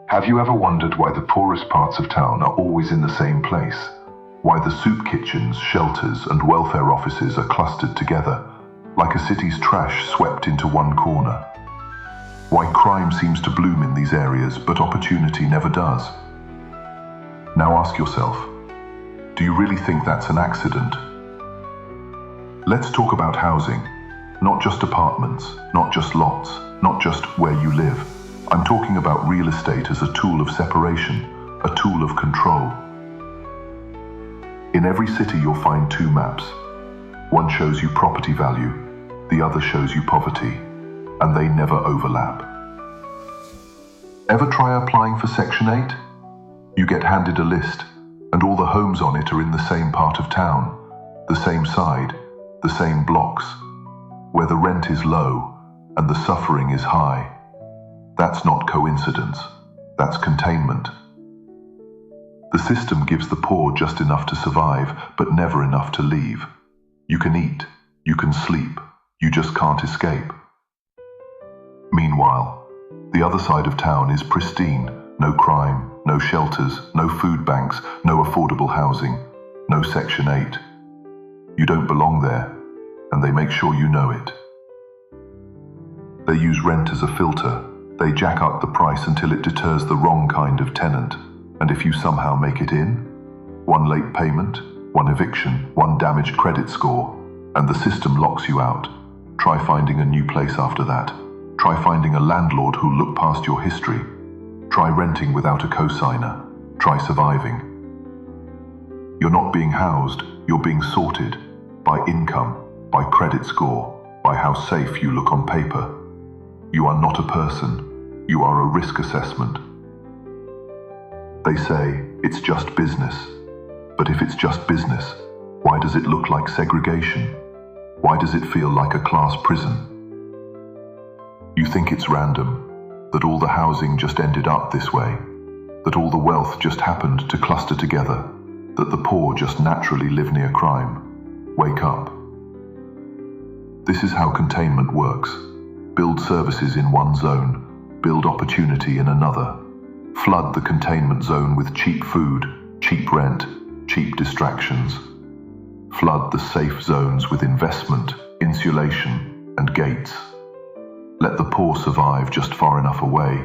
Have you ever wondered why the poorest parts of town are always in the same place? Why the soup kitchens, shelters, and welfare offices are clustered together, like a city's trash swept into one corner? Why crime seems to bloom in these areas, but opportunity never does? Now ask yourself, do you really think that's an accident? Let's talk about housing. Not just apartments, not just lots, not just where you live. I'm talking about real estate as a tool of separation, a tool of control. In every city you'll find two maps. One shows you property value, the other shows you poverty, and they never overlap. Ever try applying for Section 8? You get handed a list, and all the homes on it are in the same part of town, the same side, the same blocks, where the rent is low and the suffering is high. That's not coincidence, that's containment. The system gives the poor just enough to survive, but never enough to leave. You can eat, you can sleep, you just can't escape. Meanwhile, the other side of town is pristine, no crime, no shelters, no food banks, no affordable housing, no Section 8. You don't belong there, and they make sure you know it. They use rent as a filter. They jack up the price until it deters the wrong kind of tenant. And if you somehow make it in, one late payment, one eviction, one damaged credit score, and the system locks you out. Try finding a new place after that. Try finding a landlord who'll look past your history. Try renting without a cosigner. Try surviving. You're not being housed, you're being sorted by income, by credit score, by how safe you look on paper. You are not a person, you are a risk assessment. They say it's just business, but if it's just business, why does it look like segregation? Why does it feel like a class prison? You think it's random, that all the housing just ended up this way, that all the wealth just happened to cluster together, that the poor just naturally live near crime. Wake up. This is how containment works. Build services in one zone, build opportunity in another. Flood the containment zone with cheap food, cheap rent, cheap distractions. Flood the safe zones with investment, insulation, and gates. Let the poor survive just far enough away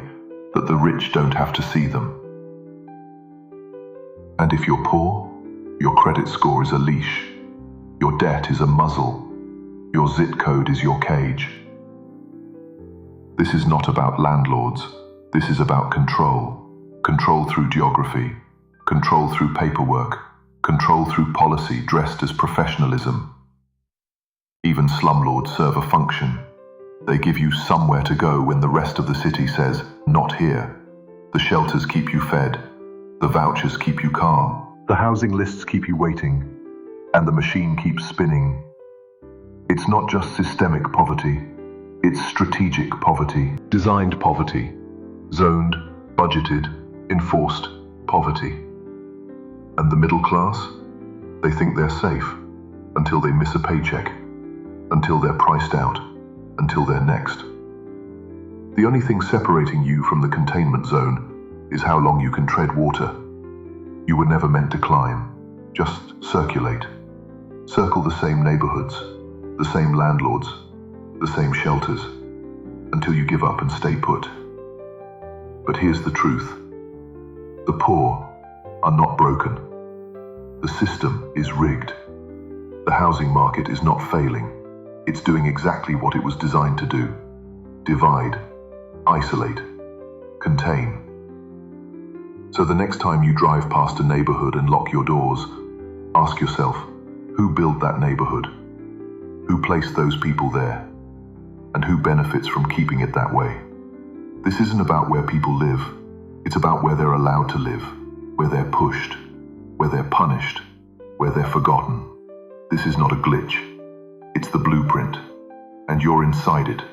that the rich don't have to see them. And if you're poor, your credit score is a leash, your debt is a muzzle, your zip code is your cage. This is not about landlords, this is about control. Control through geography, control through paperwork, control through policy dressed as professionalism. Even slumlords serve a function. They give you somewhere to go when the rest of the city says, not here. The shelters keep you fed, the vouchers keep you calm, the housing lists keep you waiting, and the machine keeps spinning. It's not just systemic poverty, it's strategic poverty, designed poverty, zoned, budgeted, enforced poverty. And the middle class? They think they're safe until they miss a paycheck, until they're priced out, until they're next. The only thing separating you from the containment zone is how long you can tread water. You were never meant to climb, just circulate. Circle the same neighborhoods, the same landlords, the same shelters, until you give up and stay put. But here's the truth. The poor are not broken. The system is rigged. The housing market is not failing. It's doing exactly what it was designed to do. Divide, isolate, contain. So the next time you drive past a neighborhood and lock your doors, ask yourself, who built that neighborhood? Who placed those people there? And who benefits from keeping it that way? This isn't about where people live. It's about where they're allowed to live, where they're pushed, where they're punished, where they're forgotten. This is not a glitch. It's the blueprint, and you're inside it.